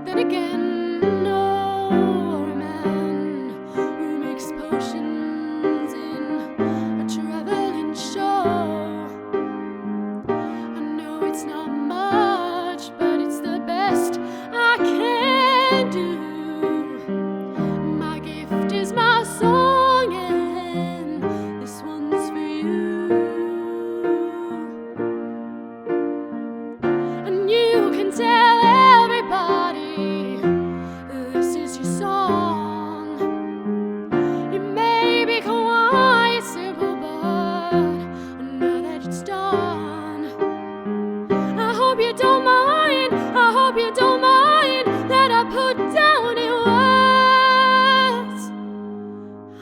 Then again, no man who makes potions in a traveling show. I know it's not much, but it's the best I can do. My gift is my song, and this one's for you. And you can tell everybody this is your song. It may be quite simple, but now that it's done, I hope you don't mind, I hope you don't mind that I put down in words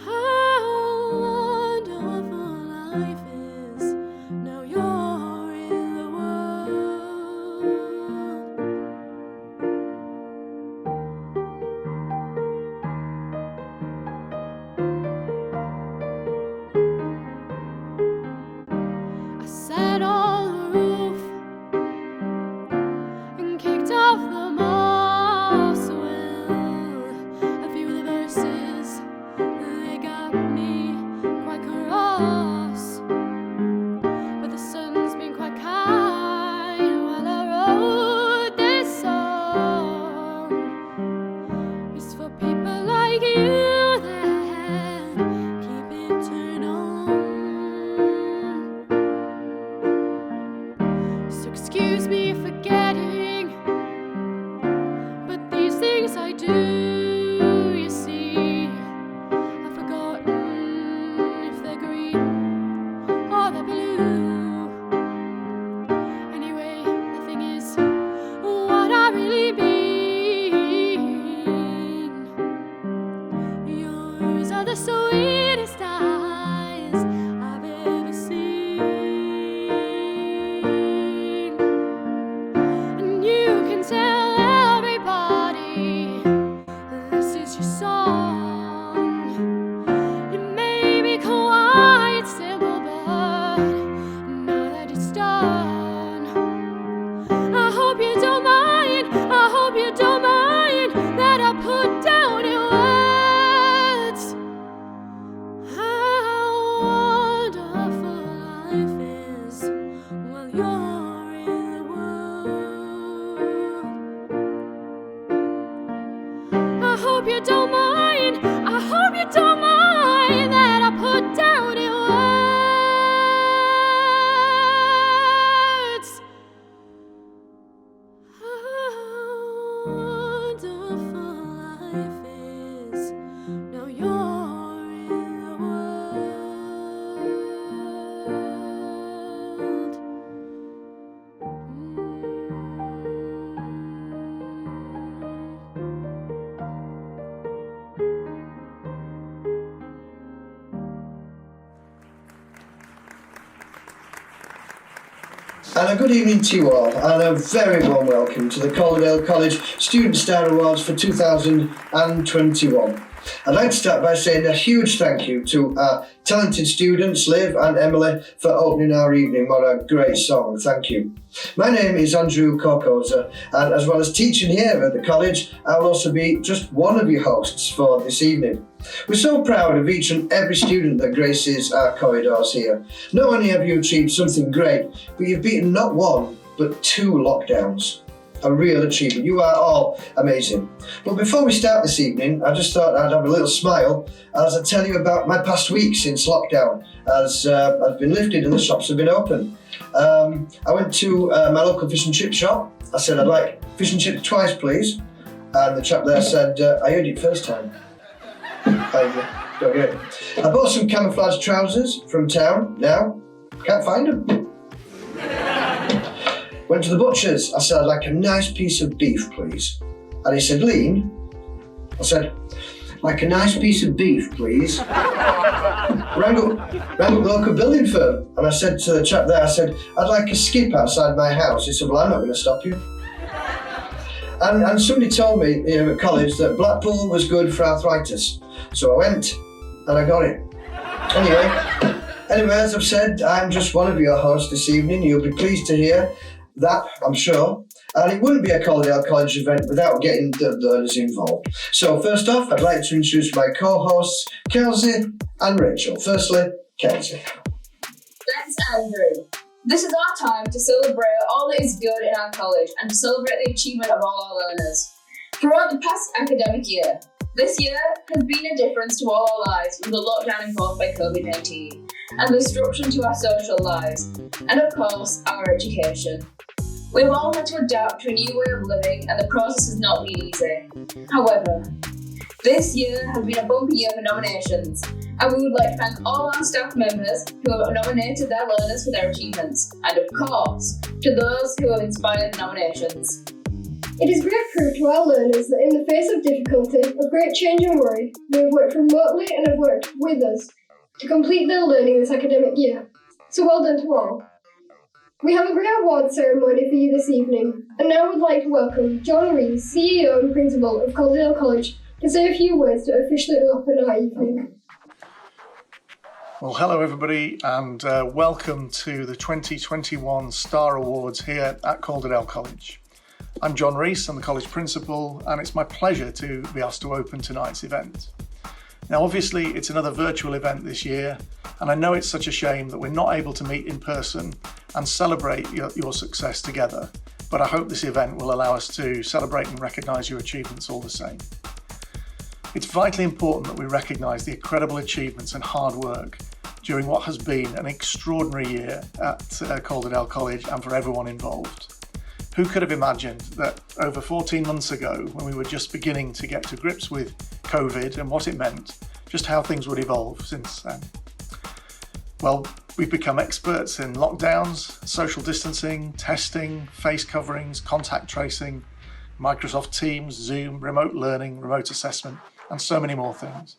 how wonderful life is. Now you're in the world. I sat on the roof and kicked off the moss. Well, a few of the verses, they got me quite cross, but the sun's been quite kind while I wrote this song. It's for people like you that keep it turned on. So excuse me for forgetting, but these things I do, you see, I've forgotten if they're green or they're blue. Anyway, the thing is, what I really mean, yours are the sweetest eyes I've ever seen. And you can tell everybody this is your song. It may be quite simple, but now that it's done, I hope you don't mind, I hope you don't mind that I put down in words how wonderful life is while you're in the world. I hope you don't mind, I hope you don't mind that I put down in words how wonderful life is. Now you're in the world. And a good evening to you all, and a very warm welcome to the Calderdale College Student Star Awards for 2021. I'd like to start by saying a huge thank you to our talented students, Liv and Emily, for opening our evening. What a great song, thank you. My name is Andrew Corcosa, and as well as teaching here at the college, I'll also be just one of your hosts for this evening. We're so proud of each and every student that graces our corridors here. Not only have you achieved something great, but you've beaten not one, but 2 lockdowns. A real achievement. You are all amazing. But before we start this evening, I just thought I'd have a little smile as I tell you about my past week since lockdown, as I've been lifted and the shops have been open. I went to my local fish and chip shop. I said, I'd like fish and chips twice, please. And the chap there said, I heard it first time. I don't get it. I bought some camouflage trousers from town. Now, can't find them. Went to the butcher's. I said, I'd like a nice piece of beef, please. And he said, lean? I said, like a nice piece of beef, please. Rang up the local building firm, and I said to the chap there, I said, I'd like a skip outside my house. He said, well, I'm not going to stop you. And somebody told me at college that Blackpool was good for arthritis. So I went and I got it. Anyway, as I've said, I'm just one of your hosts this evening. You'll be pleased to hear that, I'm sure. And it wouldn't be a Calderdale College event without getting the learners involved. So first off, I'd like to introduce my co-hosts, Kelsey and Rachel. Firstly, Kelsey. Thanks, Andrew. This is our time to celebrate all that is good in our college and to celebrate the achievement of all our learners. Throughout the past academic year, this year has been a difference to all our lives with the lockdown imposed by COVID-19 and the disruption to our social lives, and of course, our education. We have all had to adapt to a new way of living and the process has not been easy. However, this year has been a bumpy year for nominations, and we would like to thank all our staff members who have nominated their learners for their achievements, and of course, to those who have inspired the nominations. It is great proof to our learners that in the face of difficulty, of great change and worry, they have worked remotely and have worked with us to complete their learning this academic year. So well done to all. We have a great award ceremony for you this evening, and now we'd like to welcome John Rees, CEO and Principal of Calderdale College, to say a few words to officially open our evening. Well, hello everybody, and welcome to the 2021 Star Awards here at Calderdale College. I'm John Rees, I'm the college principal, and it's my pleasure to be asked to open tonight's event. Now obviously it's another virtual event this year, and I know it's such a shame that we're not able to meet in person and celebrate your success together, but I hope this event will allow us to celebrate and recognise your achievements all the same. It's vitally important that we recognise the incredible achievements and hard work during what has been an extraordinary year at Calderdale College and for everyone involved. Who could have imagined that over 14 months ago, when we were just beginning to get to grips with COVID and what it meant, just how things would evolve since then? Well, we've become experts in lockdowns, social distancing, testing, face coverings, contact tracing, Microsoft Teams, Zoom, remote learning, remote assessment, and so many more things.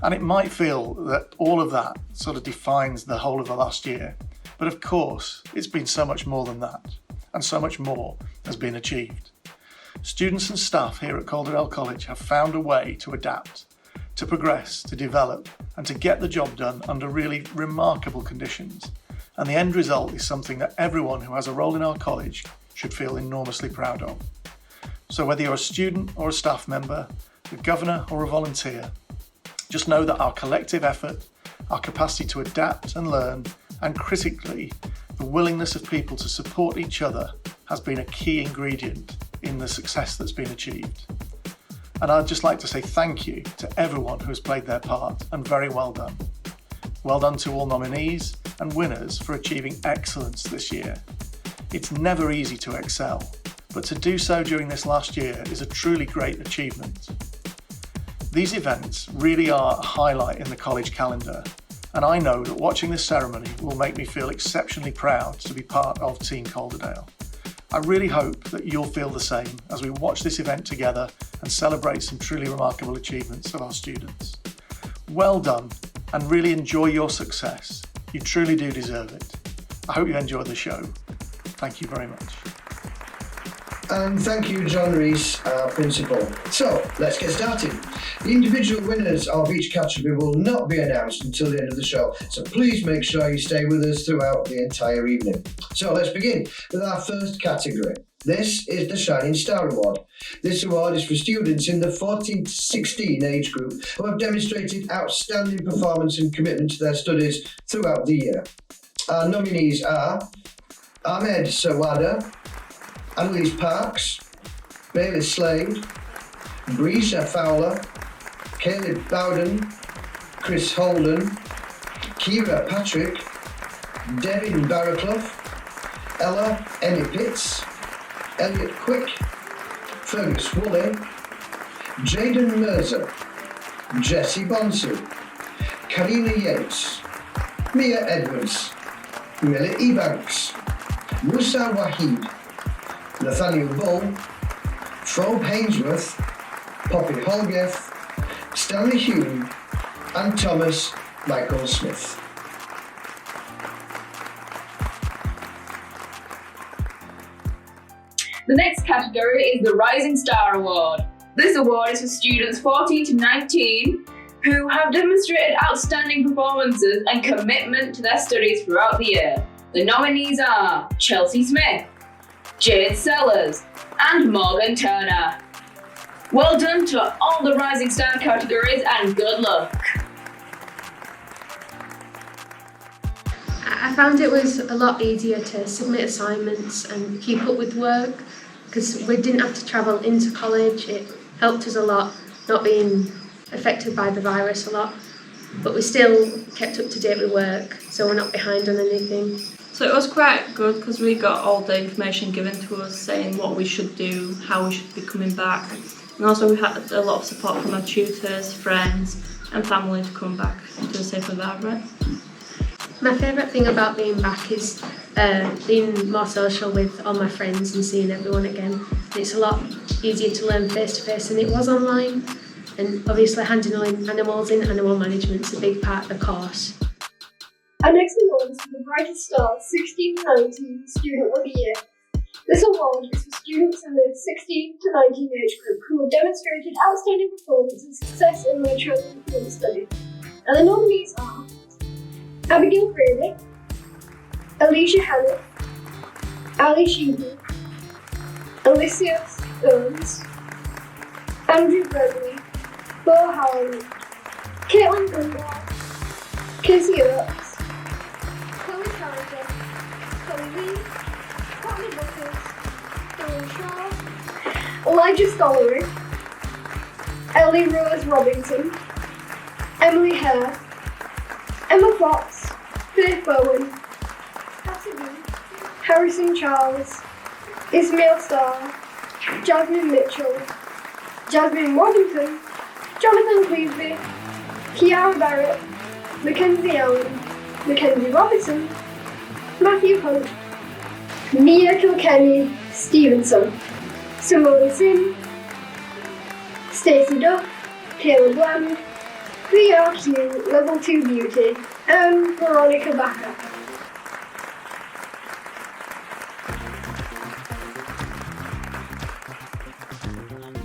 And it might feel that all of that sort of defines the whole of the last year, but of course, it's been so much more than that. And so much more has been achieved. Students and staff here at Calderdale College have found a way to adapt, to progress, to develop, and to get the job done under really remarkable conditions. And the end result is something that everyone who has a role in our college should feel enormously proud of. So whether you're a student or a staff member, a governor or a volunteer, just know that our collective effort, our capacity to adapt and learn, and critically, the willingness of people to support each other has been a key ingredient in the success that's been achieved. And I'd just like to say thank you to everyone who has played their part, and very well done. Well done to all nominees and winners for achieving excellence this year. It's never easy to excel, but to do so during this last year is a truly great achievement. These events really are a highlight in the college calendar, and I know that watching this ceremony will make me feel exceptionally proud to be part of Team Calderdale. I really hope that you'll feel the same as we watch this event together and celebrate some truly remarkable achievements of our students. Well done, and really enjoy your success. You truly do deserve it. I hope you enjoyed the show. Thank you very much. And thank you, John Rees, our principal. So, let's get started. The individual winners of each category will not be announced until the end of the show, so please make sure you stay with us throughout the entire evening. So let's begin with our first category. This is the Shining Star Award. This award is for students in the 14 to 16 age group who have demonstrated outstanding performance and commitment to their studies throughout the year. Our nominees are Ahmed Sawada, Annalise Parks, Bailey Slade, Breeza Fowler, Caleb Bowden, Chris Holden, Kira Patrick, Devin Barraclough, Ella Emmy Pitts, Elliot Quick, Fergus Woolley, Jaden Mirza, Jesse Bonsu, Karina Yates, Mia Edwards, Millie Ebanks, Musa Wahid, Nathaniel Bull, Frobe Hainsworth, Poppy Holgeth, Stanley Hume, and Thomas Michael Smith. The next category is the Rising Star Award. This award is for students 14 to 19 who have demonstrated outstanding performances and commitment to their studies throughout the year. The nominees are Chelsea Smith, Jade Sellers, and Morgan Turner. Well done to all the Rising Star categories and good luck. I found it was a lot easier to submit assignments and keep up with work because we didn't have to travel into college. It helped us a lot, not being affected by the virus a lot, but we still kept up to date with work, so we're not behind on anything. So it was quite good because we got all the information given to us saying what we should do, how we should be coming back. And also we had a lot of support from our tutors, friends and family to come back to a safe environment. My favourite thing about being back is being more social with all my friends and seeing everyone again. And it's a lot easier to learn face to face than it was online. And obviously handling animals in animal management is a big part of the course. Our next award is for the Brightest Star 16 to 19 Student of the Year. This award is for students in the 16 to 19 age group who have demonstrated outstanding performance and success in their chosen field of study. And the nominees are Abigail Cravey, Alicia Hannah, Ali Sheehan, Alicia Stones, Andrew Bradley, Bo Howard, Caitlin Dunbar, Casey Oates, Chloe Carriger, Chloe Lee, Courtney Buckers, Dylan Shaw, Elijah Stollery, Ellie Rose Robinson, Emily Hare, Emma Fox, Faith Bowen, Cassie Lee, Harrison Charles, Ismail Starr, Jasmine Mitchell, Jasmine Waddington, Jonathan Cleaveby, Kiara Barrett, Mackenzie Allen, Mackenzie Robinson, Matthew Hunt, Mia Kilkenny Stevenson, Simone Sim, Stacey Duff, Taylor Bland, VRQ Level 2 Beauty, and Veronica Backer.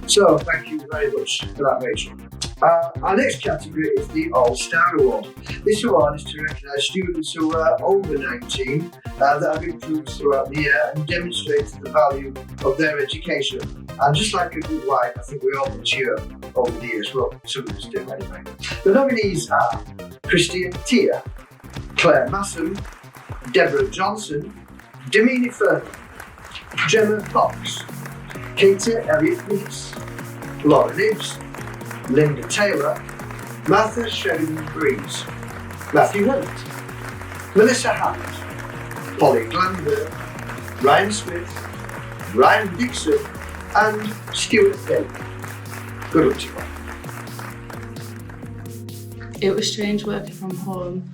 So, thank you very much for that, Rachel. Our next category is the All-Star Award. This award is to recognise students who are over 19 that have improved throughout the year and demonstrated the value of their education. And just like a good wife, I think we all mature over the years. Well, some of us do anyway. The nominees are Christian Tia, Claire Massam, Deborah Johnson, Damini Furman, Gemma Fox, Katie Elliott Nice, Laura Nibbs, Linda Taylor, Martha Sheridan Breeze, Matthew Hunt, Melissa Hammond, Polly Glander, Ryan Smith, Ryan Dixon, and Stuart Hill. Good luck to you all. It was strange working from home,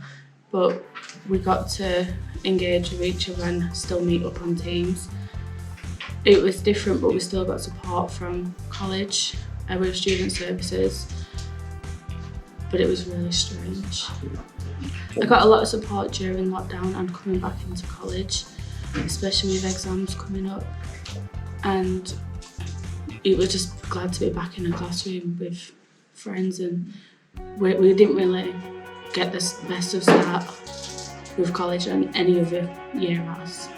but we got to engage with each other and still meet up on Teams. It was different, but we still got support from college with student services, but it was really strange. I got a lot of support during lockdown and coming back into college, especially with exams coming up, and it was just glad to be back in a classroom with friends, and we didn't really get the best of start with college and any other year has.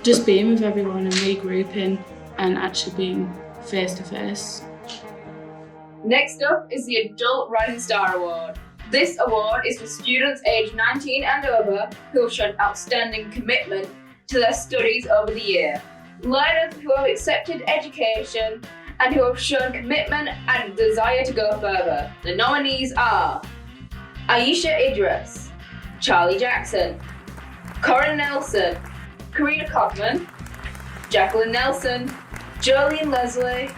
Just being with everyone and regrouping and actually being face to face. Next up is the Adult Rising Star Award. This award is for students aged 19 and over who have shown outstanding commitment to their studies over the year. Learners who have accepted education and who have shown commitment and desire to go further. The nominees are Aisha Idris, Charlie Jackson, Corinne Nelson, Karina Kaufman, Jacqueline Nelson, Jolene Leslie,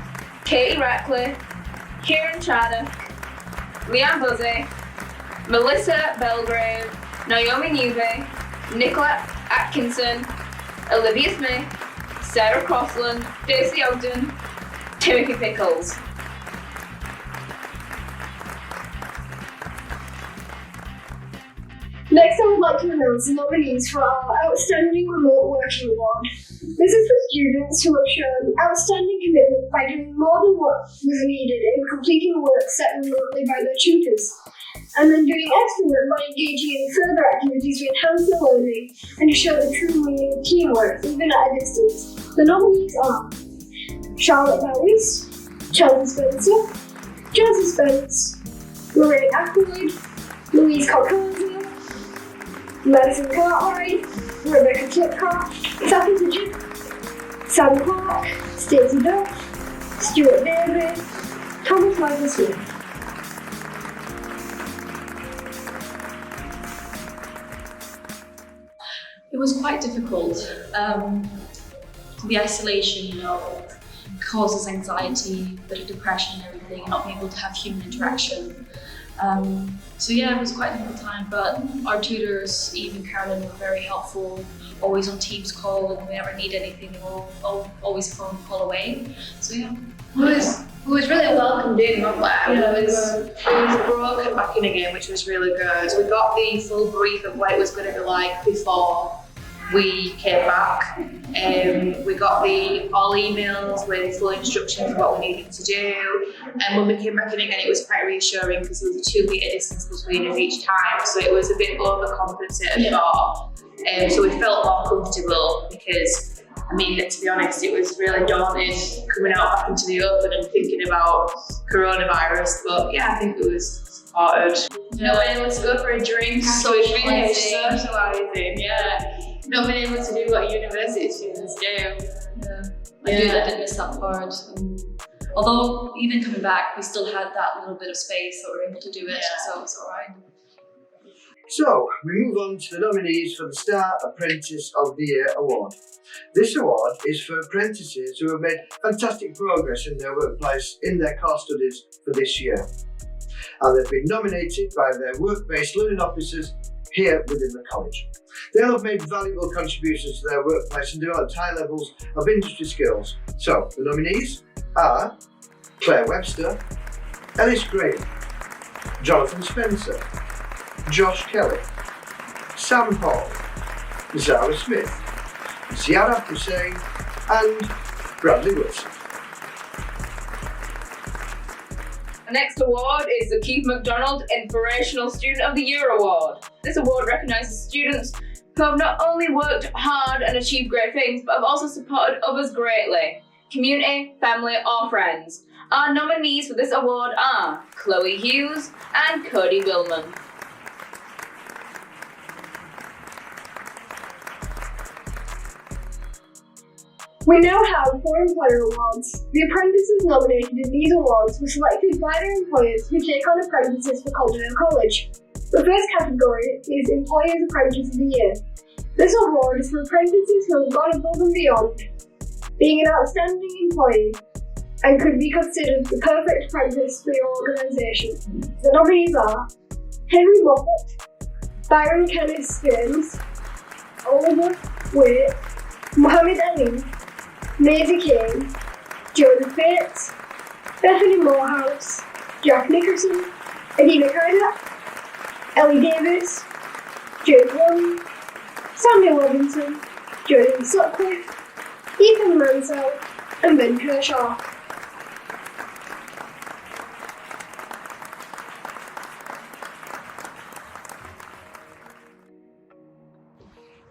Katie Ratcliffe, Kieran Charnock, Leanne Buzzy, Melissa Belgrave, Naomi Newby, Nicola Atkinson, Olivia Smith, Sarah Crossland, Daisy Ogden, Timothy Pickles. Next, I would like to announce the nominees for our Outstanding Remote Working Award. This is for students who have shown outstanding commitment by doing more than what was needed in completing work set remotely by their tutors. and then doing extra work by engaging in further activities to enhance their learning and to show the true meaning of teamwork, even at a distance. The nominees are Charlotte Bowis, Chelsea Spencer, Jazzy Spence, Lorraine Ackroyd, Louise Cock-Hosey, Madison Cartwright, Rebecca Flipcott, Sappy Pigeon, Sam Clark, Stacey Duff, Stuart David, Thomas Michael Smith. It was quite difficult. The isolation, causes anxiety, a bit of depression and everything, and not being able to have human interaction. So yeah, it was quite a difficult time, but our tutors, Eve and Carolyn, were very helpful, always on Teams call, and if we ever need anything, they will always phone call away. So yeah. It was really welcoming, wasn't it? It was broken back in again, which was really good. We got the full brief of what it was going to be like before we came back. We got all emails with full instructions of what we needed to do. And when we came back in again, it was quite reassuring because there was a 2 metre distance between us each time. So it was a bit overcompensated for. So we felt more comfortable because, to be honest, it was really daunting coming out back into the open and thinking about coronavirus. But yeah, I think it was sorted. Not being able to go for a drink after we finished socialising, not being able to do what university students do. I did miss that part. Although even coming back, we still had that little bit of space, so we were able to do it, so it's alright. So, we move on to the nominees for the Star Apprentice of the Year Award. This award is for apprentices who have made fantastic progress in their workplace in their core studies for this year. And they've been nominated by their work-based learning officers here within the college. They'll have made valuable contributions to their workplace and developed high levels of industry skills. So, the nominees are Claire Webster, Ellis Graham, Jonathan Spencer, Josh Kelly, Sam Hall, Zara Smith, Ziara Hussain and Bradley Wilson. The next award is the Keith MacDonald Inspirational Student of the Year Award. This award recognises students who have not only worked hard and achieved great things, but have also supported others greatly, community, family or friends. Our nominees for this award are Chloe Hughes and Cody Willman. We now have 4 employer awards. The apprentices nominated in these awards were selected by their employers who take on apprentices for Calderdale College. The first category is Employers Apprentice of the Year. This award is for apprentices who have gone above and beyond, being an outstanding employee, and could be considered the perfect apprentice for your organisation. The nominees are Henry Moffat, Byron Kenneth Stearns, Oliver Waite, Mohammed Ali, Maisie Kane, Joseph Bates, Bethany Morehouse, Jack Nickerson, Adina Carter, Ellie Davis, Jade Wong, Samuel Robinson, Jordan Sutcliffe, Ethan Mansell, and Ben Kershaw.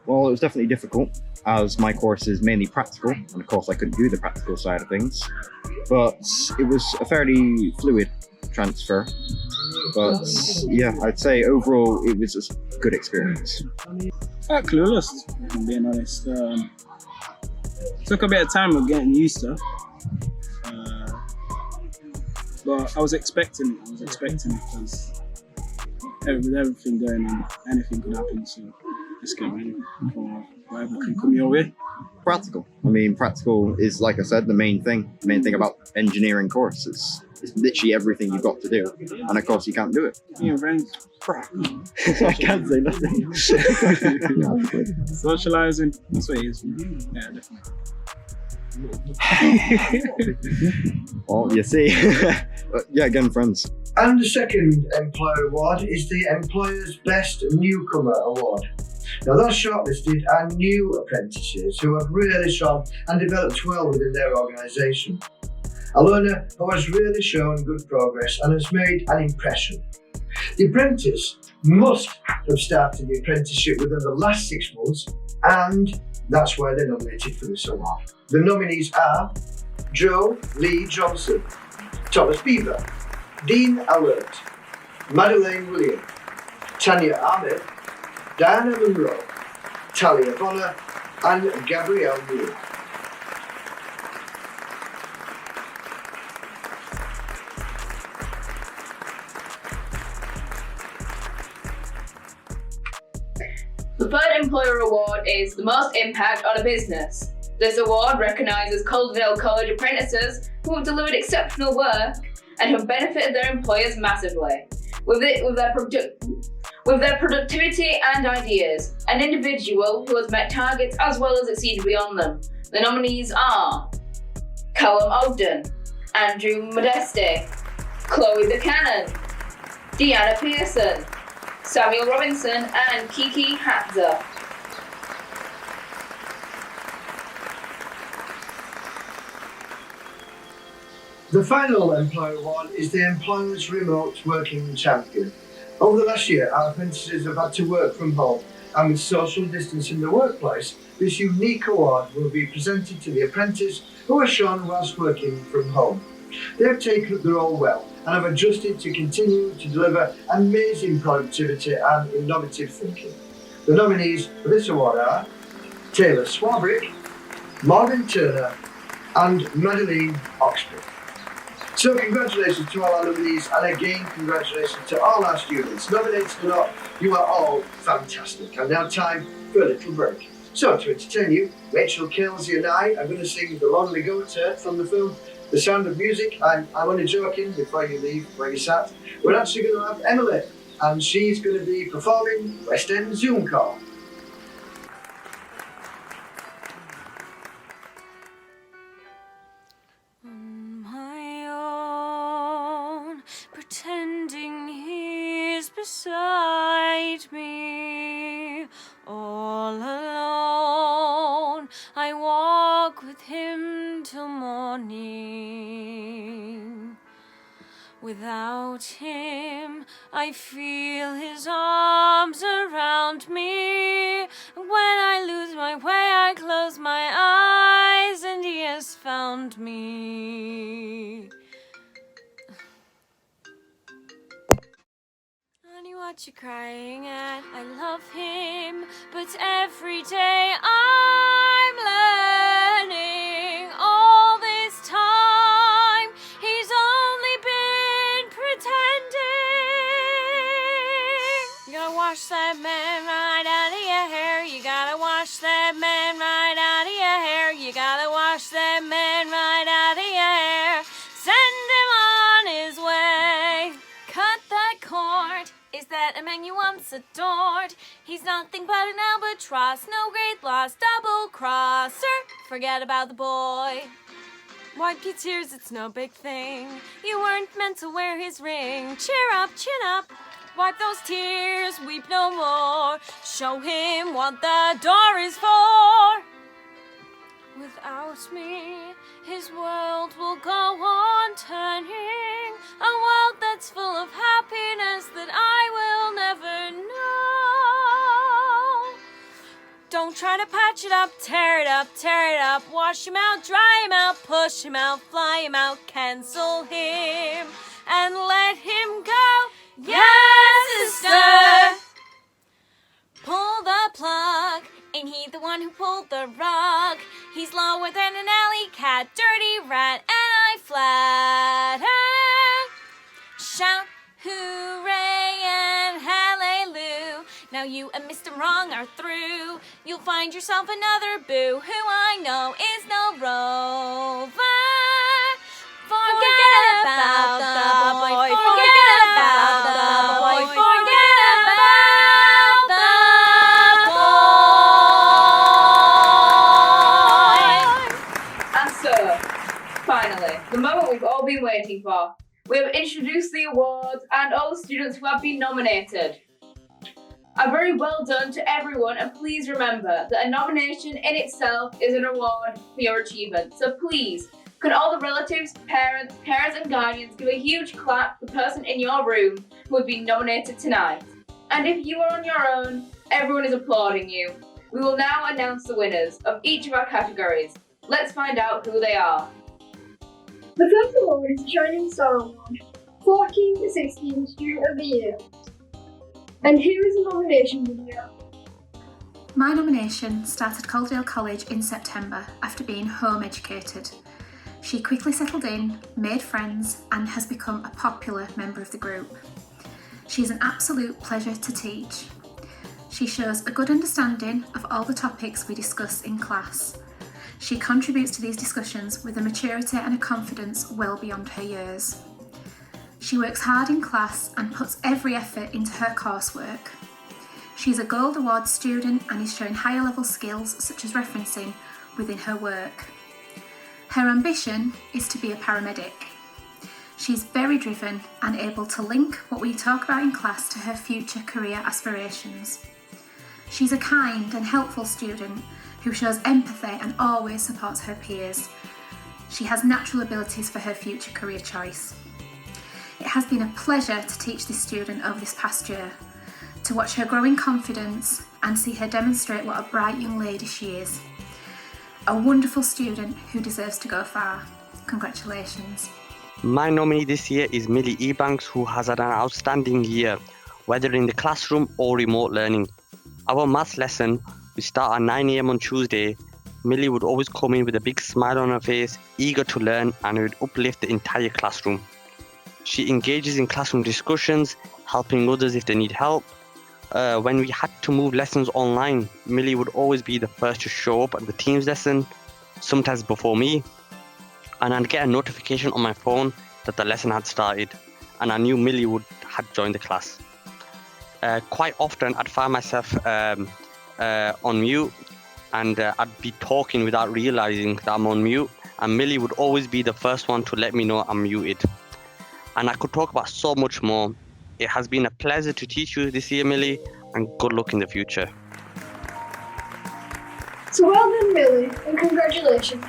Well, it was definitely difficult, as my course is mainly practical, and of course I couldn't do the practical side of things. But it was a fairly fluid transfer. But yeah, I'd say overall it was a good experience. Clueless, if I'm being honest. Took a bit of time of getting used to. But I was expecting it. Because with everything going on, anything could happen. So let's get ready for whatever can come your way. Practical. Practical is, like I said, the main thing. The main thing about engineering courses. It's literally everything you've got to do. And of course you can't do it. Your friends. I can't say nothing. Socializing, that's what it is. Yeah, definitely. Well, you see. Yeah, again, friends. And the second employer award is the Employer's Best Newcomer Award. Now, those shortlisted are new apprentices who have really shone and developed well within their organisation. A learner who has really shown good progress and has made an impression. The apprentice must have started the apprenticeship within the last 6 months, and that's why they're nominated for this award. The nominees are Joe Lee Johnson, Thomas Beaver, Dean Alert, Madeleine William, Tanya Ahmed, Diana Monroe, Talia Bonner, and Gabrielle Moore. The third employer award is the most impact on a business. This award recognises Calderdale College apprentices who have delivered exceptional work and have benefited their employers massively with their productivity and ideas. An individual who has met targets as well as exceeded beyond them. The nominees are Callum Ogden, Andrew Modeste, Chloe Buchanan, Deanna Pearson, Samuel Robinson, and Kiki Hatzer. The final employer award is the Employers Remote Working Champion. Over the last year, our apprentices have had to work from home, and with social distance in the workplace, this unique award will be presented to the apprentice who has shone whilst working from home. They have taken up the role well and have adjusted to continue to deliver amazing productivity and innovative thinking. The nominees for this award are Taylor Swabrick, Morgan Turner, and Madeline Oxford. So congratulations to all our nominees, and again congratulations to all our students. Nominated or not, you are all fantastic. And now time for a little break. So to entertain you, Rachel Kelsey and I are going to sing The Lonely Goat from the film The Sound of Music. I'm only joking before you leave where you sat. We're actually going to have Emily, and she's going to be performing West End Zoom Call. On my own, pretending he's beside me, all alone, I walk with him till morning. Without him, I feel his arms around me. When I lose my way, I close my eyes, and he has found me. Honey, what you crying at? I love him, but every day I'm learning. All this time, he's only been pretending. You gotta wash that man right out of your hair. You gotta wash that man right out of your hair. You gotta wash that man right out of your hair. Send him on his way. Cut that cord. Is that a man you once adored? He's nothing but an albatross, no great loss, double crosser. Forget about the boy. Wipe your tears, it's no big thing. You weren't meant to wear his ring. Cheer up, chin up. Wipe those tears, weep no more. Show him what the door is for. Without me, his world will go on turning. A world that's full of happiness that I will never know. Don't try to patch it up, tear it up, tear it up. Wash him out, dry him out, push him out, fly him out, cancel him, and let him go. Yes, sister! Pull the plug. Ain't he the one who pulled the rug? He's lower than an alley cat, dirty rat, and I flatter. Shout hooray and hallelujah. Now you and Mr. Wrong are through. You'll find yourself another boo who I know is no rover. Forget about the boy, forget about the boy, forget about the boy. And so, finally, the moment we've all been waiting for. We have introduced the awards and all the students who have been nominated. A very well done to everyone, and please remember that a nomination in itself is an award for your achievement. So please, Can all the relatives, parents, carers and guardians give a huge clap for the person in your room who would be nominated tonight? And if you are on your own, everyone is applauding you. We will now announce the winners of each of our categories. Let's find out who they are. The first award is Shining Star Award, 14 to 16 Student of the Year. And here is a nomination video. My nomination started Calderdale College in September after being home educated. She quickly settled in, made friends, and has become a popular member of the group. She is an absolute pleasure to teach. She shows a good understanding of all the topics we discuss in class. She contributes to these discussions with a maturity and a confidence well beyond her years. She works hard in class and puts every effort into her coursework. She is a Gold Award student and is showing higher level skills such as referencing within her work. Her ambition is to be a paramedic. She's very driven and able to link what we talk about in class to her future career aspirations. She's a kind and helpful student who shows empathy and always supports her peers. She has natural abilities for her future career choice. It has been a pleasure to teach this student over this past year, to watch her growing confidence and see her demonstrate what a bright young lady she is. A wonderful student who deserves to go far. Congratulations. My nominee this year is Millie Ebanks, who has had an outstanding year, whether in the classroom or remote learning. Our maths lesson, we start at 9 AM on Tuesday. Millie would always come in with a big smile on her face, eager to learn, and would uplift the entire classroom. She engages in classroom discussions, helping others if they need help. When we had to move lessons online, Millie would always be the first to show up at the Teams lesson, sometimes before me, and I'd get a notification on my phone that the lesson had started, and I knew Millie had joined the class. Quite often I'd find myself on mute, and I'd be talking without realizing that I'm on mute, and Millie would always be the first one to let me know I'm muted. And I could talk about so much more. It has been a pleasure to teach you this year, Millie, and good luck in the future. So well done, Millie, and congratulations.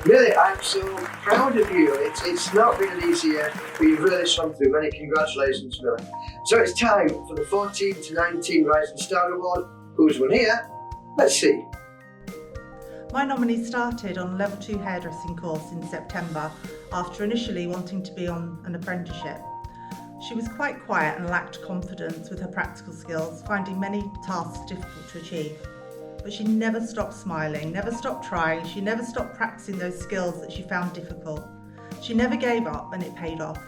Millie, I'm so proud of you. It's not been an easy year, but you've really swum through. Many congratulations, Millie. So it's time for the 14 to 19 Rising Star Award. Who's won here? Let's see. My nominee started on a Level 2 hairdressing course in September after initially wanting to be on an apprenticeship. She was quite quiet and lacked confidence with her practical skills, finding many tasks difficult to achieve. But she never stopped smiling, never stopped trying, she never stopped practicing those skills that she found difficult. She never gave up, and it paid off.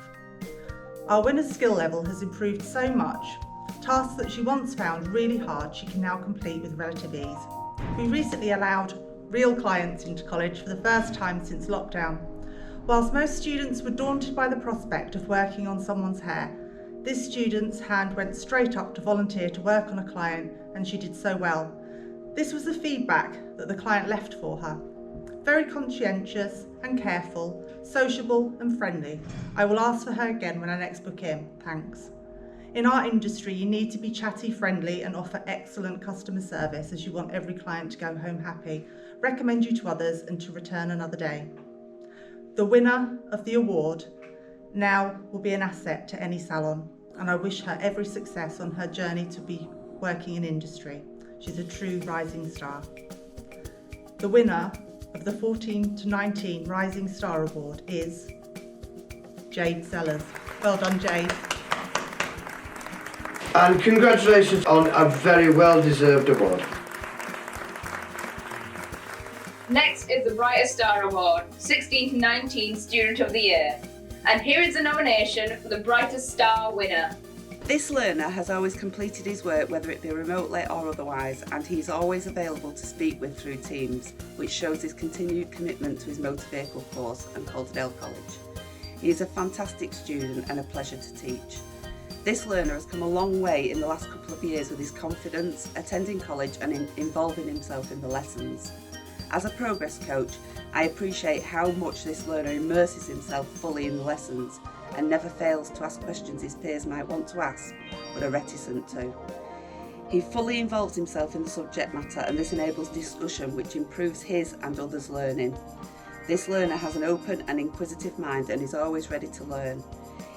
Our winner's skill level has improved so much. Tasks that she once found really hard, she can now complete with relative ease. We recently allowed real clients into college for the first time since lockdown. Whilst most students were daunted by the prospect of working on someone's hair, this student's hand went straight up to volunteer to work on a client, and she did so well. This was the feedback that the client left for her. Very conscientious and careful, sociable and friendly. I will ask for her again when I next book in. Thanks. In our industry, you need to be chatty, friendly and offer excellent customer service as you want every client to go home happy, recommend you to others and to return another day. The winner of the award now will be an asset to any salon, and I wish her every success on her journey to be working in industry. She's a true rising star. The winner of the 14 to 19 Rising Star Award is Jade Sellers. Well done, Jade. And congratulations on a very well-deserved award. Next is the Brightest Star Award, 16 to 19 Student of the Year. And here is the nomination for the Brightest Star winner. This learner has always completed his work, whether it be remotely or otherwise, and he's always available to speak with through Teams, which shows his continued commitment to his motor vehicle course and Calderdale College. He is a fantastic student and a pleasure to teach. This learner has come a long way in the last couple of years with his confidence, attending college and involving himself in the lessons. As a progress coach, I appreciate how much this learner immerses himself fully in the lessons and never fails to ask questions his peers might want to ask, but are reticent to. He fully involves himself in the subject matter, and this enables discussion which improves his and others' learning. This learner has an open and inquisitive mind and is always ready to learn.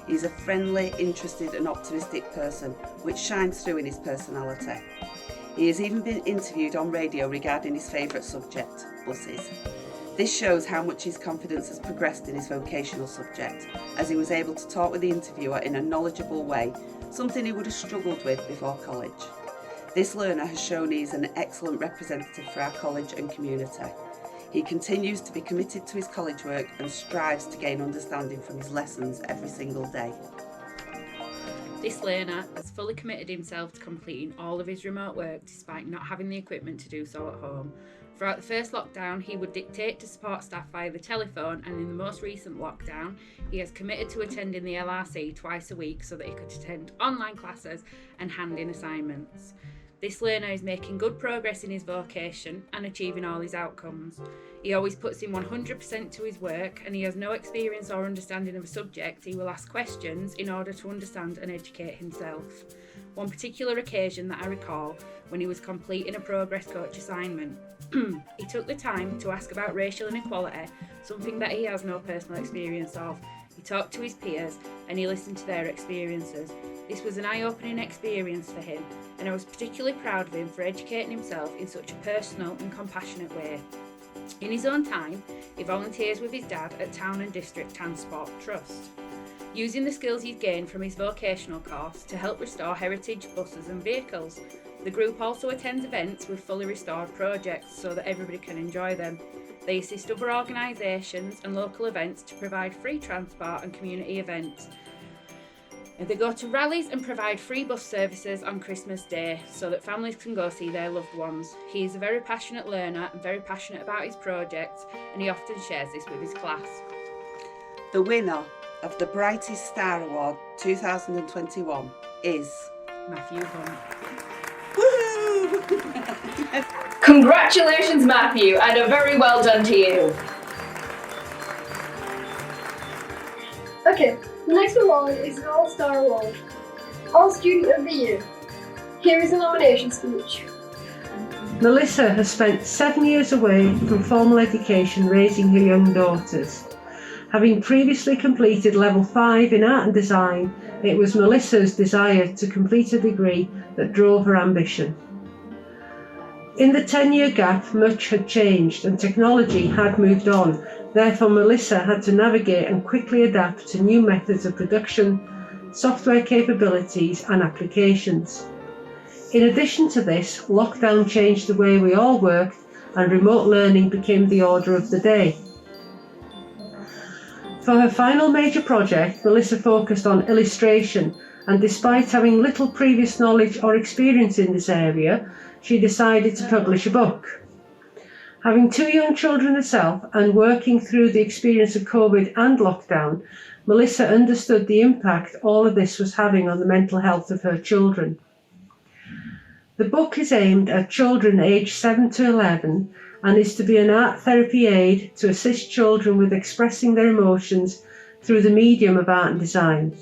He is a friendly, interested and optimistic person, which shines through in his personality. He has even been interviewed on radio regarding his favourite subject, buses. This shows how much his confidence has progressed in his vocational subject, as he was able to talk with the interviewer in a knowledgeable way, something he would have struggled with before college. This learner has shown he is an excellent representative for our college and community. He continues to be committed to his college work and strives to gain understanding from his lessons every single day. This learner has fully committed himself to completing all of his remote work despite not having the equipment to do so at home. Throughout the first lockdown, he would dictate to support staff via the telephone, and in the most recent lockdown, he has committed to attending the LRC twice a week so that he could attend online classes and hand in assignments. This learner is making good progress in his vocation and achieving all his outcomes. He always puts in 100% to his work, and he has no experience or understanding of a subject. He will ask questions in order to understand and educate himself. One particular occasion that I recall, when he was completing a progress coach assignment, he took the time to ask about racial inequality, something that he has no personal experience of. He talked to his peers and he listened to their experiences. This was an eye-opening experience for him, and I was particularly proud of him for educating himself in such a personal and compassionate way. In his own time, he volunteers with his dad at Town and District Transport Trust, using the skills he's gained from his vocational course to help restore heritage buses and vehicles. The group also attends events with fully restored projects so that everybody can enjoy them. They assist other organisations and local events to provide free transport and community events. And they go to rallies and provide free bus services on Christmas Day so that families can go see their loved ones. He is a very passionate learner and very passionate about his projects, and he often shares this with his class. The winner of the Brightest Star Award 2021 is Matthew Hunt. Congratulations, Matthew, and a very well done to you. Okay, the next award is an All-Star Award. All Student of the Year. Here is a nomination speech. Melissa has spent 7 years away from formal education raising her young daughters. Having previously completed Level 5 in Art and Design, it was Melissa's desire to complete a degree that drove her ambition. In the 10-year gap, much had changed and technology had moved on. Therefore, Melissa had to navigate and quickly adapt to new methods of production, software capabilities and applications. In addition to this, lockdown changed the way we all worked and remote learning became the order of the day. For her final major project, Melissa focused on illustration, and despite having little previous knowledge or experience in this area, she decided to publish a book. Having 2 young children herself and working through the experience of COVID and lockdown, Melissa understood the impact all of this was having on the mental health of her children. The book is aimed at children aged 7 to 11 and is to be an art therapy aid to assist children with expressing their emotions through the medium of art and design.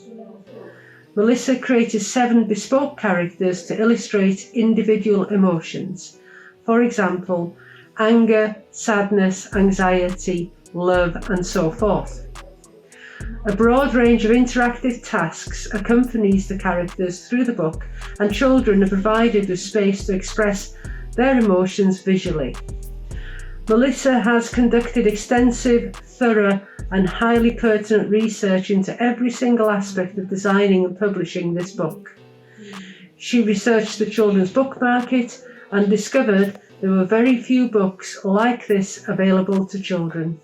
Melissa created 7 bespoke characters to illustrate individual emotions. For example, anger, sadness, anxiety, love, and so forth. A broad range of interactive tasks accompanies the characters through the book, and children are provided with space to express their emotions visually. Melissa has conducted extensive, thorough, and highly pertinent research into every single aspect of designing and publishing this book. She researched the children's book market and discovered there were very few books like this available to children.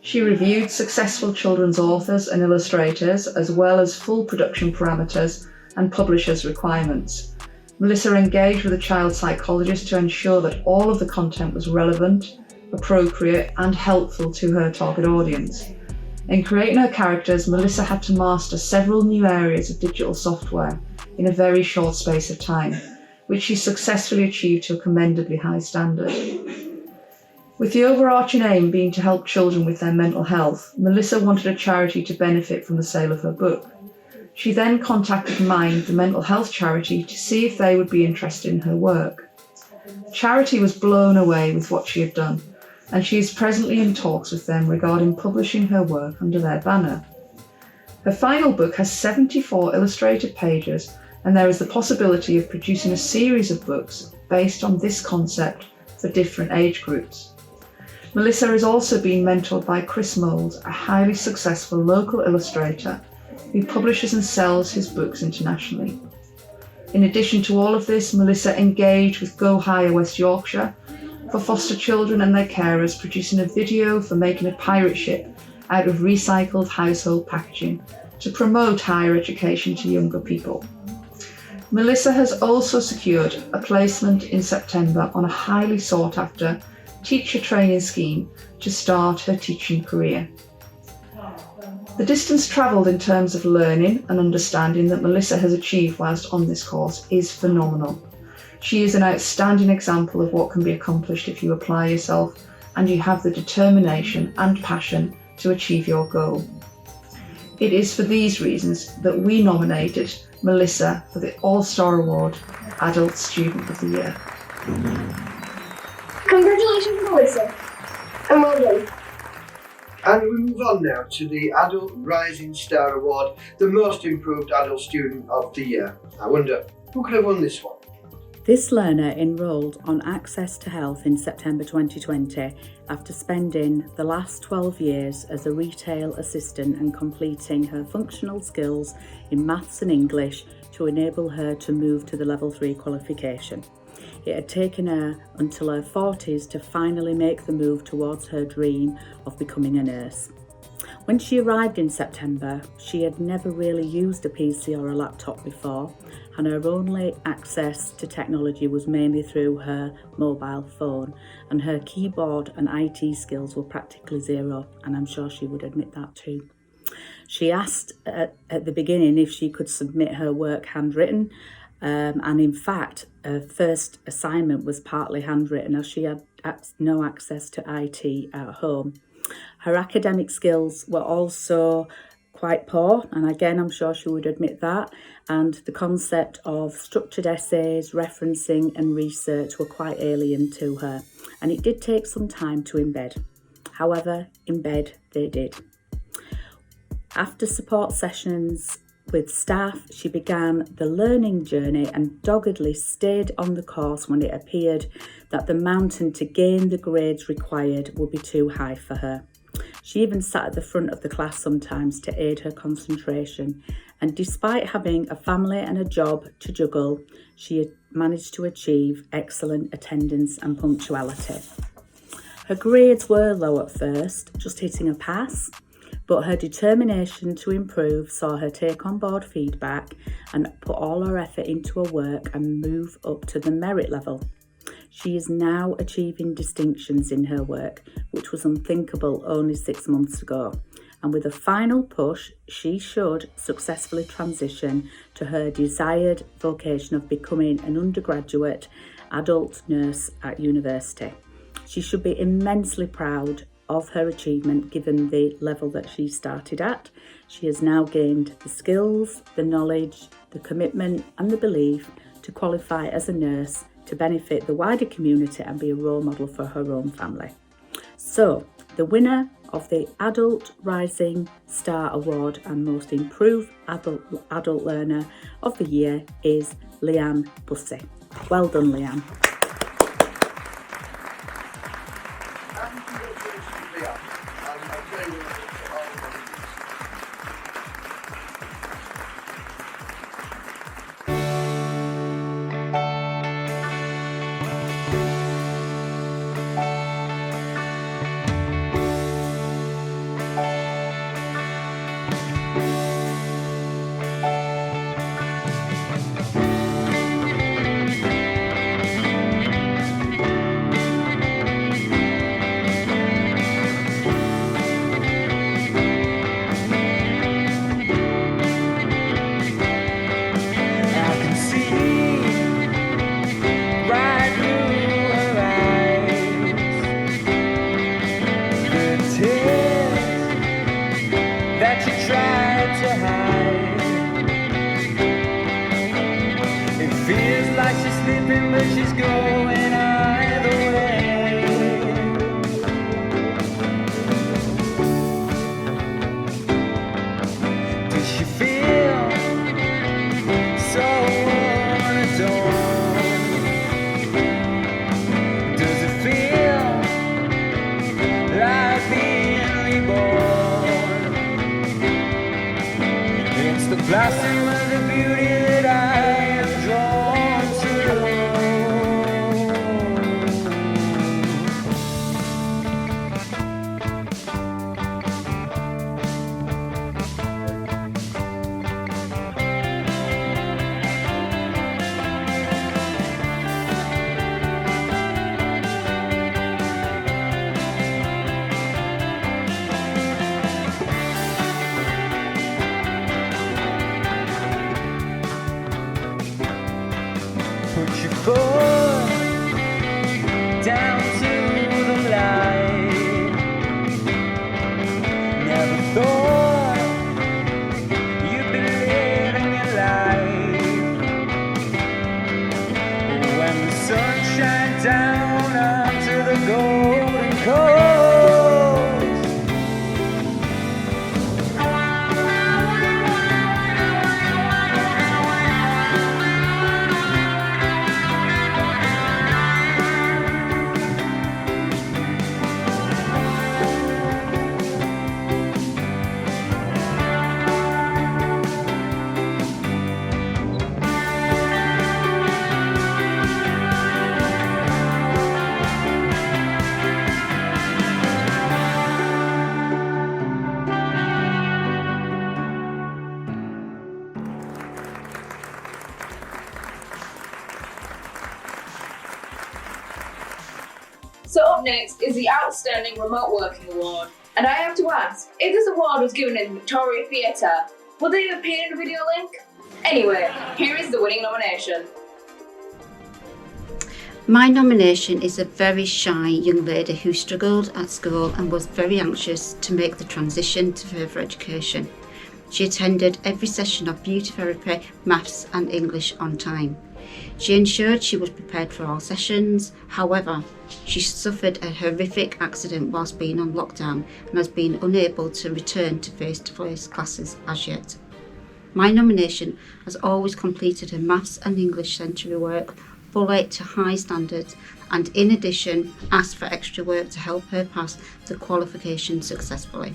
She reviewed successful children's authors and illustrators, as well as full production parameters and publishers' requirements. Melissa engaged with a child psychologist to ensure that all of the content was relevant, appropriate, and helpful to her target audience. In creating her characters, Melissa had to master several new areas of digital software in a very short space of time, which she successfully achieved to a commendably high standard. With the overarching aim being to help children with their mental health, Melissa wanted a charity to benefit from the sale of her book. She then contacted Mind, the mental health charity, to see if they would be interested in her work. The charity was blown away with what she had done, and she is presently in talks with them regarding publishing her work under their banner. Her final book has 74 illustrated pages, and there is the possibility of producing a series of books based on this concept for different age groups. Melissa is also being mentored by Chris Mould, a highly successful local illustrator who publishes and sells his books internationally. In addition to all of this, Melissa engaged with Go Higher West Yorkshire for foster children and their carers, producing a video for making a pirate ship out of recycled household packaging to promote higher education to younger people. Melissa has also secured a placement in September on a highly sought after teacher training scheme to start her teaching career. The distance travelled in terms of learning and understanding that Melissa has achieved whilst on this course is phenomenal. She is an outstanding example of what can be accomplished if you apply yourself and you have the determination and passion to achieve your goal. It is for these reasons that we nominated Melissa for the All-Star Award Adult Student of the Year. Congratulations, Melissa, and well done. And we move on now to the Adult Rising Star Award, the Most Improved Adult Student of the Year. I wonder, who could have won this one? This learner enrolled on Access to Health in September 2020 after spending the last 12 years as a retail assistant and completing her functional skills in maths and English to enable her to move to the Level 3 qualification. It had taken her until her 40s to finally make the move towards her dream of becoming a nurse. When she arrived in September, she had never really used a PC or a laptop before, and her only access to technology was mainly through her mobile phone, and her keyboard and IT skills were practically zero, and I'm sure she would admit that too. She asked at the beginning if she could submit her work handwritten, and in fact, her first assignment was partly handwritten as she had no access to IT at home. Her academic skills were also quite poor, and again I'm sure she would admit that, and the concept of structured essays, referencing and research were quite alien to her, and it did take some time to embed. However, embed they did. After support sessions with staff, she began the learning journey and doggedly stayed on the course when it appeared that the mountain to gain the grades required would be too high for her. She even sat at the front of the class sometimes to aid her concentration, and despite having a family and a job to juggle, she had managed to achieve excellent attendance and punctuality. Her grades were low at first, just hitting a pass, but her determination to improve saw her take on board feedback and put all her effort into her work and move up to the merit level. She is now achieving distinctions in her work, which was unthinkable only 6 months ago. And with a final push, she should successfully transition to her desired vocation of becoming an undergraduate adult nurse at university. She should be immensely proud of her achievement given the level that she started at. She has now gained the skills, the knowledge, the commitment and the belief to qualify as a nurse to benefit the wider community and be a role model for her own family. So, the winner of the Adult Rising Star Award and Most Improved Adult Learner of the Year is Leanne Bussey. Well done, Leanne. blossom of the beauty that I am drawn to. Put your foot down to the light. Never thought you'd be living your life. When the sun shines down onto the golden coast. So up next is the Outstanding Remote Working Award. And I have to ask, if this award was given in Victoria Theatre, would they have appeared in the video link? Anyway, here is the winning nomination. My nomination is a very shy young lady who struggled at school and was very anxious to make the transition to further education. She attended every session of beauty therapy, maths and English on time. She ensured she was prepared for all sessions. However, she suffered a horrific accident whilst being on lockdown and has been unable to return to face-to-face classes as yet. My nomination has always completed her maths and English century work fully to high standards and in addition asked for extra work to help her pass the qualification successfully.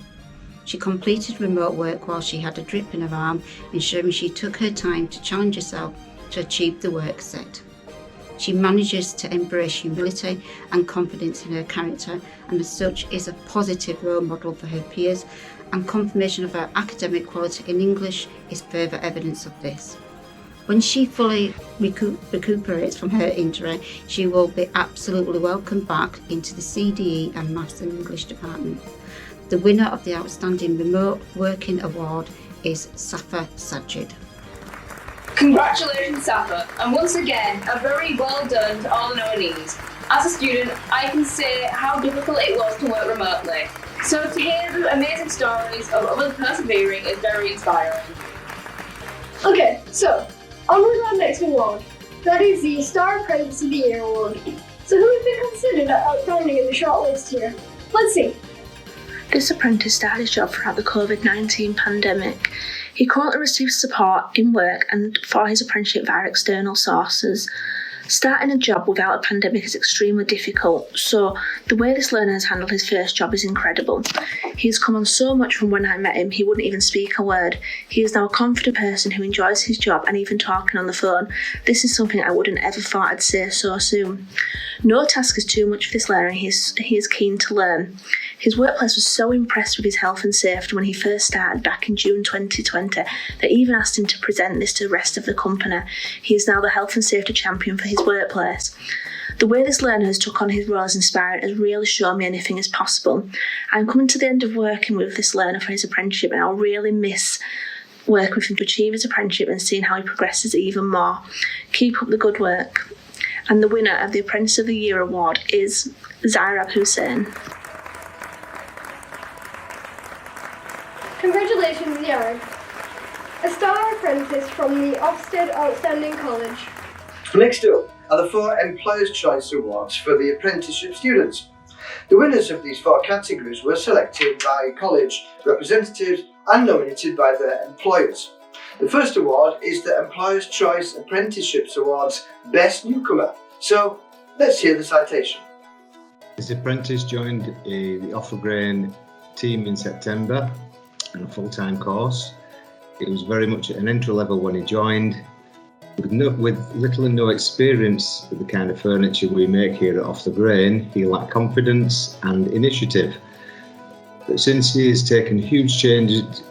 She completed remote work while she had a drip in her arm, ensuring she took her time to challenge herself to achieve the work set. She manages to embrace humility and confidence in her character and as such is a positive role model for her peers, and confirmation of her academic quality in English is further evidence of this. When she fully recuperates from her injury, she will be absolutely welcomed back into the CDE and Maths and English department. The winner of the Outstanding Remote Working Award is Safa Sajid. Congratulations, Safa, and once again, a very well done to all the nominees. As a student, I can say how difficult it was to work remotely. So to hear the amazing stories of others persevering is very inspiring. Okay, so on with our next award. That is the Star Apprentice of the Year award. So who has been considered outstanding in the shortlist here? Let's see. This apprentice started his job throughout the COVID-19 pandemic. He currently receives support in work and for his apprenticeship via external sources. Starting a job without a pandemic is extremely difficult, so the way this learner has handled his first job is incredible. He's come on so much from when I met him, he wouldn't even speak a word. He is now a confident person who enjoys his job and even talking on the phone. This is something I wouldn't ever thought I'd say so soon. No task is too much for this learner and he is keen to learn. His workplace was so impressed with his health and safety when he first started back in June 2020 they even asked him to present this to the rest of the company. He is now the health and safety champion for his workplace. The way this learner has took on his role as inspiring has really shown me anything is possible. I'm coming to the end of working with this learner for his apprenticeship and I'll really miss working with him to achieve his apprenticeship and seeing how he progresses even more. Keep up the good work. And the winner of the Apprentice of the Year award is Zairab Hussain. Congratulations, Yared. A Star Apprentice from the Ofsted Outstanding College. Next up are the 4 Employers' Choice Awards for the apprenticeship students. The winners of these 4 categories were selected by college representatives and nominated by their employers. The first award is the Employers' Choice Apprenticeships Awards Best Newcomer. So let's hear the citation. This apprentice joined the Offagrain team in September on a full-time course. He was very much at an entry level when he joined. With little and no experience with the kind of furniture we make here at Off the Grain, he lacked confidence and initiative. But since he has taken huge changes,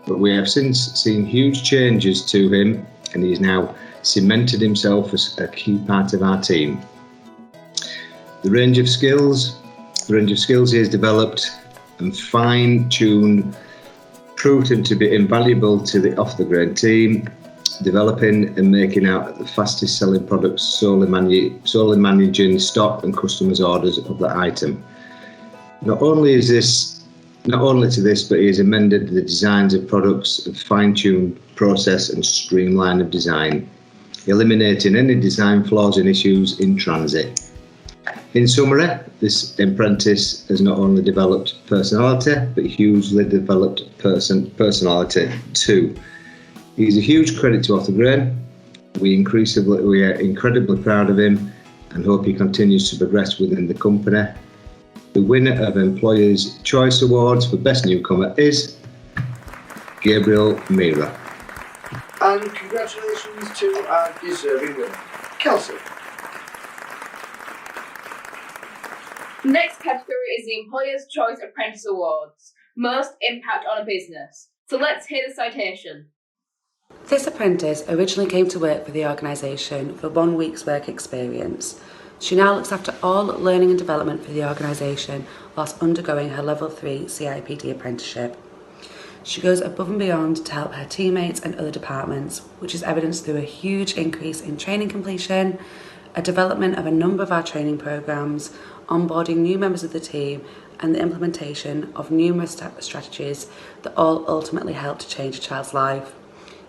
we have since seen huge changes to him, and he's now cemented himself as a key part of our team. The range of skills he has developed and fine-tuned proved him to be invaluable to the Off the Grain team, developing and making out the fastest selling products, solely managing stock and customers' orders of the item. Not only to this, but he has amended the designs of products and fine-tuned process and streamline of design, eliminating any design flaws and issues in transit. In summary, this apprentice has not only developed personality, but hugely developed personality too. He's a huge credit to Off the Grain. We are incredibly proud of him and hope he continues to progress within the company. The winner of Employers' Choice Awards for Best Newcomer is Gabriel Mira. And congratulations to our deserving winner, Kelsey. The next category is the Employers' Choice Apprentice Awards, Most Impact on a Business. So let's hear the citation. This apprentice originally came to work for the organisation for 1 week's work experience. She now looks after all learning and development for the organisation whilst undergoing her Level 3 CIPD apprenticeship. She goes above and beyond to help her teammates and other departments, which is evidenced through a huge increase in training completion, a development of a number of our training programmes, onboarding new members of the team, and the implementation of numerous strategies that all ultimately help to change a child's life.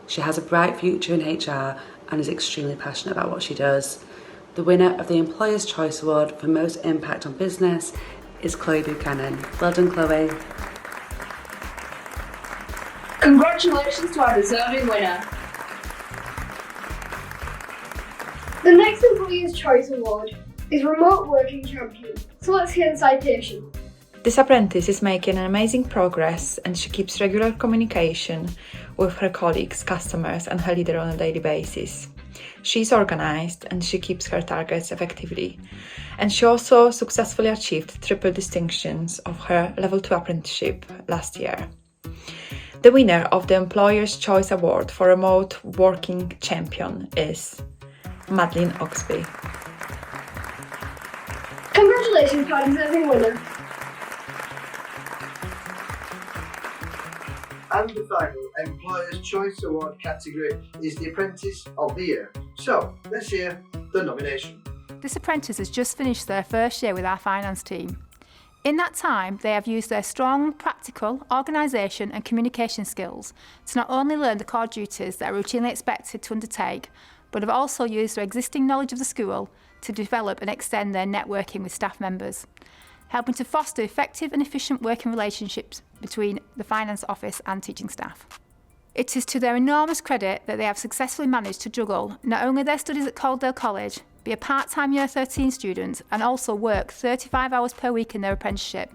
She has a bright future in HR and is extremely passionate about what she does. The winner of the Employers' Choice Award for Most Impact on Business is Chloe Buchanan. Well done, Chloe. Congratulations to our deserving winner. The next Employers' Choice Award is Remote Working Champion. So let's hear the citation. This apprentice is making an amazing progress and she keeps regular communication with her colleagues, customers and her leader on a daily basis. She's organised and she keeps her targets effectively. And she also successfully achieved triple distinctions of her Level 2 apprenticeship last year. The winner of the Employers' Choice Award for Remote Working Champion is Madeline Oxby. Congratulations to our deserving winner. And the final Employers' Choice Award category is the Apprentice of the Year. So, let's hear the nomination. This apprentice has just finished their first year with our finance team. In that time, they have used their strong practical, organisation and communication skills to not only learn the core duties that are routinely expected to undertake, but have also used their existing knowledge of the school to develop and extend their networking with staff members, helping to foster effective and efficient working relationships between the finance office and teaching staff. It is to their enormous credit that they have successfully managed to juggle not only their studies at Calderdale College, be a part-time Year 13 student and also work 35 hours per week in their apprenticeship.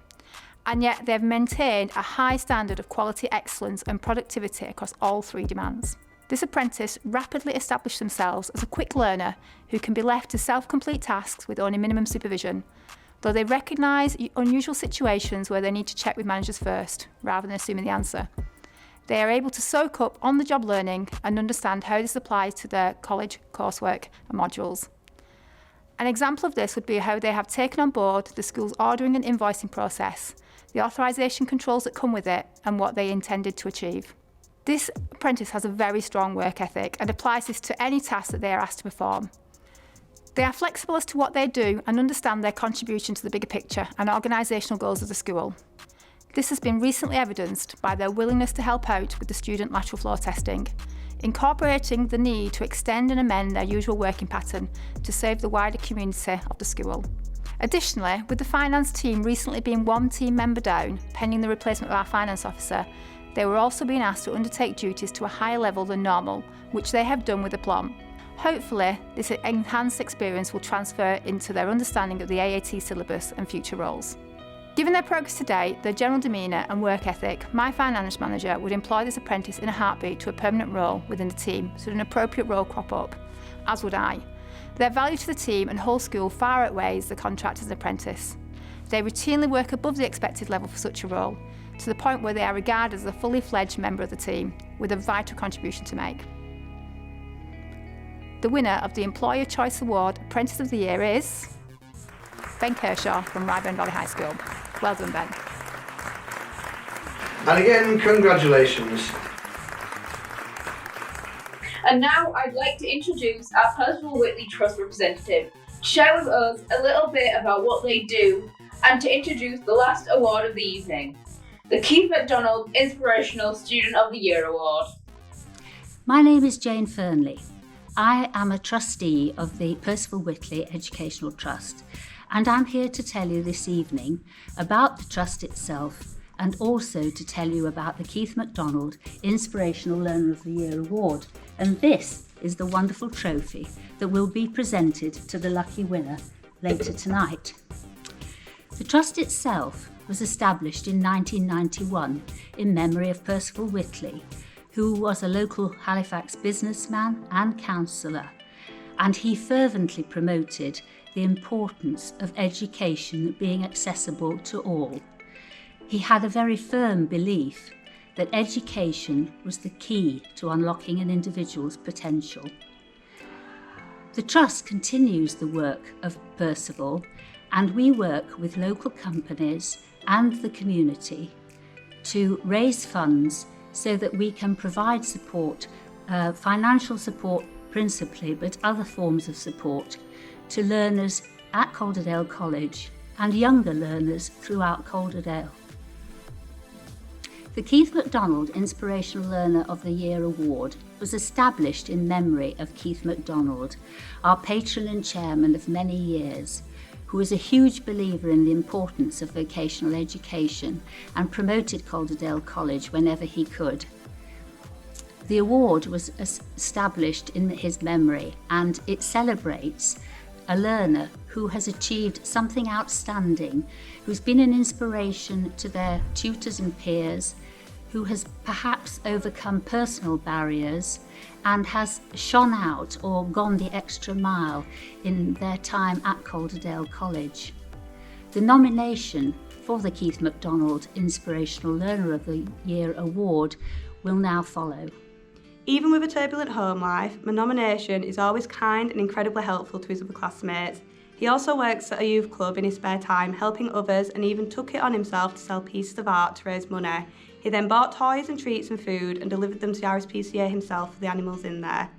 And yet they have maintained a high standard of quality excellence and productivity across all three demands. This apprentice rapidly established themselves as a quick learner who can be left to self-complete tasks with only minimum supervision, though they recognise unusual situations where they need to check with managers first, rather than assuming the answer. They are able to soak up on-the-job learning and understand how this applies to their college coursework and modules. An example of this would be how they have taken on board the school's ordering and invoicing process, the authorisation controls that come with it, and what they intended to achieve. This apprentice has a very strong work ethic and applies this to any task that they are asked to perform. They are flexible as to what they do and understand their contribution to the bigger picture and organisational goals of the school. This has been recently evidenced by their willingness to help out with the student lateral flow testing, incorporating the need to extend and amend their usual working pattern to serve the wider community of the school. Additionally, with the finance team recently being one team member down, pending the replacement of our finance officer, they were also being asked to undertake duties to a higher level than normal, which they have done with aplomb. Hopefully, this enhanced experience will transfer into their understanding of the AAT syllabus and future roles. Given their progress to date, their general demeanour and work ethic, my finance manager would employ this apprentice in a heartbeat to a permanent role within the team should an appropriate role crop up, as would I. Their value to the team and whole school far outweighs the contractor's apprentice. They routinely work above the expected level for such a role, to the point where they are regarded as a fully fledged member of the team, with a vital contribution to make. The winner of the Employer Choice Award Apprentice of the Year is Ben Kershaw from Ryburn Valley High School. Well done, Ben. And again, congratulations. And now I'd like to introduce our Percival Whitley Trust representative to share with us a little bit about what they do and to introduce the last award of the evening, the Keith MacDonald Inspirational Student of the Year Award. My name is Jane Fernley. I am a trustee of the Percival Whitley Educational Trust, and I'm here to tell you this evening about the trust itself and also to tell you about the Keith MacDonald Inspirational Learner of the Year Award. And this is the wonderful trophy that will be presented to the lucky winner later tonight. The trust itself was established in 1991 in memory of Percival Whitley, who was a local Halifax businessman and councillor, and he fervently promoted the importance of education being accessible to all. He had a very firm belief that education was the key to unlocking an individual's potential. The Trust continues the work of Percival, and we work with local companies and the community to raise funds so that we can provide support, financial support principally, but other forms of support to learners at Calderdale College and younger learners throughout Calderdale. The Keith MacDonald Inspirational Learner of the Year Award was established in memory of Keith MacDonald, our patron and chairman of many years, who was a huge believer in the importance of vocational education and promoted Calderdale College whenever he could. The award was established in his memory, and it celebrates a learner who has achieved something outstanding, who's been an inspiration to their tutors and peers, who has perhaps overcome personal barriers and has shone out or gone the extra mile in their time at Calderdale College. The nomination for the Keith MacDonald Inspirational Learner of the Year Award will now follow. Even with a turbulent home life, my nomination is always kind and incredibly helpful to his other classmates. He also works at a youth club in his spare time, helping others, and even took it on himself to sell pieces of art to raise money. He then bought toys and treats and food and delivered them to the RSPCA himself for the animals in there.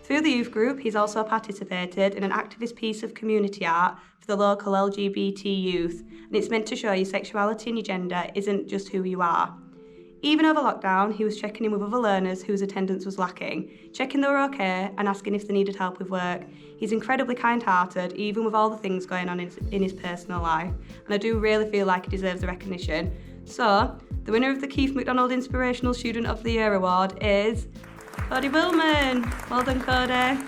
Through the youth group, he's also participated in an activist piece of community art for the local LGBT youth, and it's meant to show your sexuality and your gender isn't just who you are. Even over lockdown, he was checking in with other learners whose attendance was lacking, checking they were okay and asking if they needed help with work. He's incredibly kind-hearted, even with all the things going on in his personal life, and I do really feel like he deserves the recognition. So, the winner of the Keith MacDonald Inspirational Student of the Year Award is Cody Billman. Well done, Cody.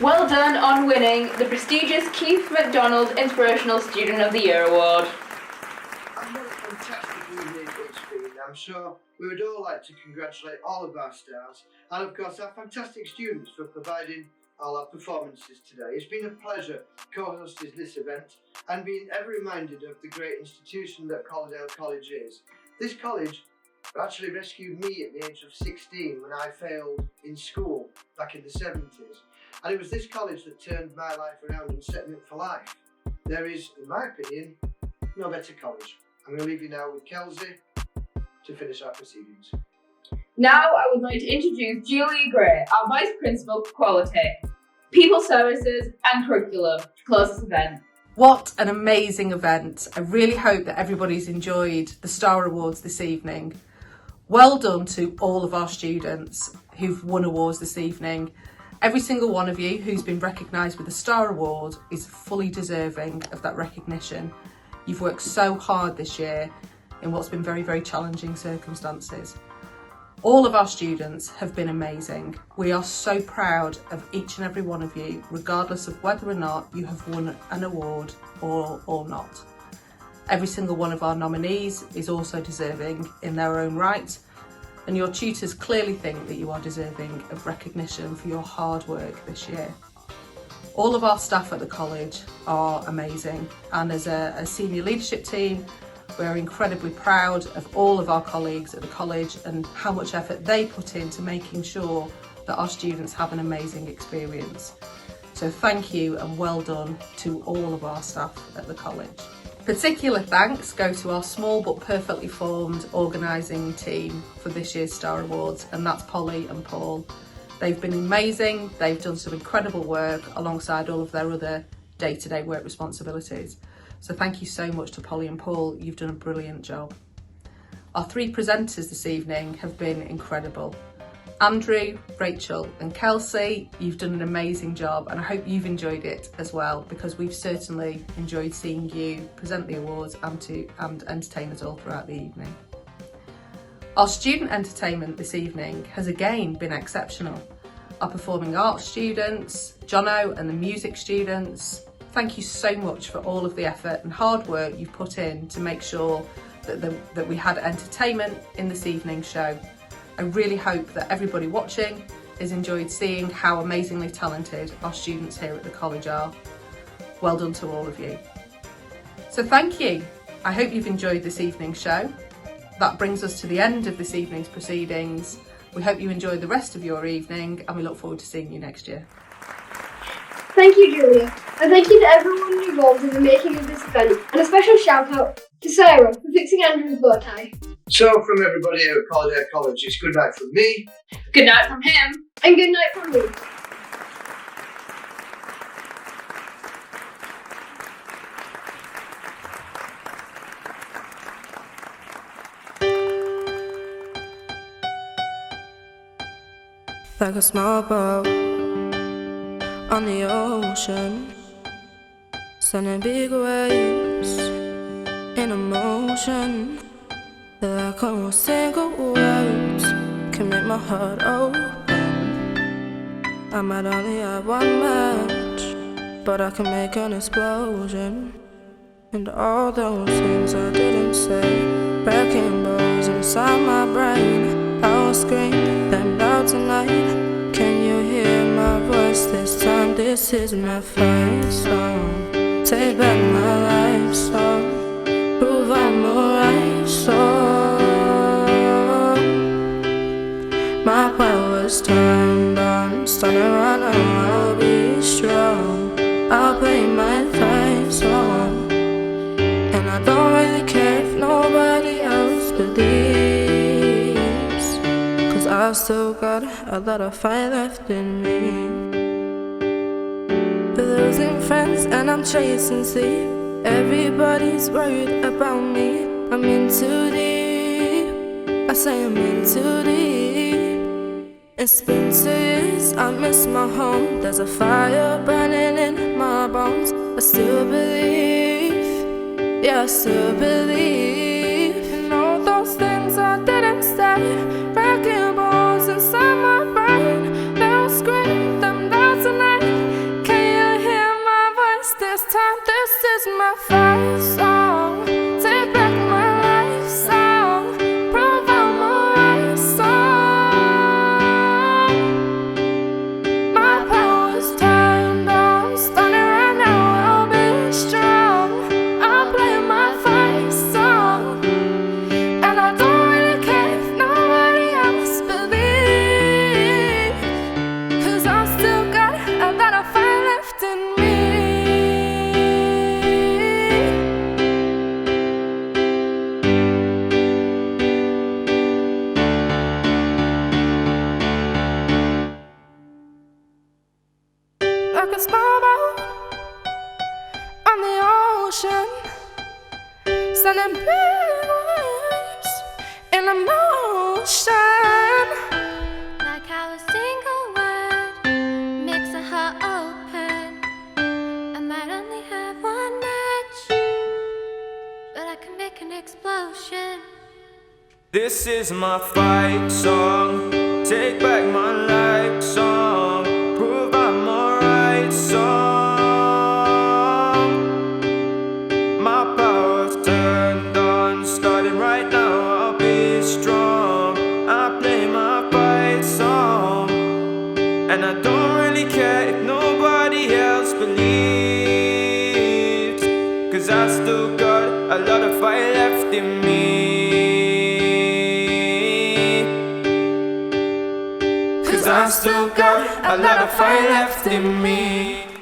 Well done on winning the prestigious Keith MacDonald Inspirational Student of the Year Award. I'm sure we would all like to congratulate all of our stars and of course our fantastic students for providing all our performances today. It's been a pleasure co-hosting this event and being ever reminded of the great institution that Calderdale College is. This college actually rescued me at the age of 16 when I failed in school back in the 70s, and it was this college that turned my life around and set me up for life. There is, in my opinion, no better college. I'm going to leave you now with Kelsey to finish our proceedings. Now I would like to introduce Julia Gray, our Vice Principal for Quality, People Services and Curriculum, to close this event. What an amazing event. I really hope that everybody's enjoyed the Star Awards this evening. Well done to all of our students who've won awards this evening. Every single one of you who's been recognised with a Star Award is fully deserving of that recognition. You've worked so hard this year in what's been very, very challenging circumstances. All of our students have been amazing. We are so proud of each and every one of you, regardless of whether or not you have won an award or not. Every single one of our nominees is also deserving in their own right, and your tutors clearly think that you are deserving of recognition for your hard work this year. All of our staff at the college are amazing, and as a senior leadership team, we're incredibly proud of all of our colleagues at the college and how much effort they put into making sure that our students have an amazing experience. So thank you and well done to all of our staff at the college. Particular thanks go to our small but perfectly formed organising team for this year's Star Awards, and that's Polly and Paul. They've been amazing, they've done some incredible work alongside all of their other day-to-day work responsibilities. So thank you so much to Polly and Paul, you've done a brilliant job. Our three presenters this evening have been incredible. Andrew, Rachel and Kelsey, you've done an amazing job, and I hope you've enjoyed it as well, because we've certainly enjoyed seeing you present the awards and entertain us all throughout the evening. Our student entertainment this evening has again been exceptional. Our performing arts students, Jono and the music students, thank you so much for all of the effort and hard work you've put in to make sure that we had entertainment in this evening's show. I really hope that everybody watching has enjoyed seeing how amazingly talented our students here at the college are. Well done to all of you. So thank you. I hope you've enjoyed this evening's show. That brings us to the end of this evening's proceedings. We hope you enjoy the rest of your evening, and we look forward to seeing you next year. Thank you, Julia, and thank you to everyone involved in the making of this event, and a special shout out to Sarah for fixing Andrew's bow tie. So from everybody at Calderdale College, it's good night from me. Good night from him. And good night from me. Like a small boat on the ocean, sending big waves in emotion. Like almost single words can make my heart open. I might only have one match, but I can make an explosion. And all those things I didn't say, wrecking balls inside my brain. I will scream them out tonight. Can you hear my voice this time? This is my fight song. Take back my life song. Prove I'm alright song. My power's turned on. Starting right now, I'll be strong. I'll play my fight song. And I don't really care if nobody else believes, 'cause I've still got a lot of fight left in me. Losing friends and I'm chasing sleep. Everybody's worried about me. I'm in too deep. I say I'm in too deep. It's been 2 years, I miss my home. There's a fire burning in my bones. I still believe, yeah, I still believe in all those things I didn't say. Wrecking balls inside my brain. They'll scream them down tonight. Can you hear my voice this time? This is my fight song. Take back my life song. Prove I'm alright song. My power's turned on. Starting right now, I'll be strong. I'll play my fight song. And I don't really care if nobody else believes, 'cause I've still got a lot of fire left in me. Like a small boat on the ocean, sending big waves in emotion. Like how a single word makes a heart open. I might only have one match, but I can make an explosion. This is my fight song, take back my life song, prove I'm alright song. My power's turned on, starting right now, I'll be strong. I play my fight song, and I don't really care if nobody else believes, 'cause I still got a lot of fight left in me. I still got a lot of fight left in me.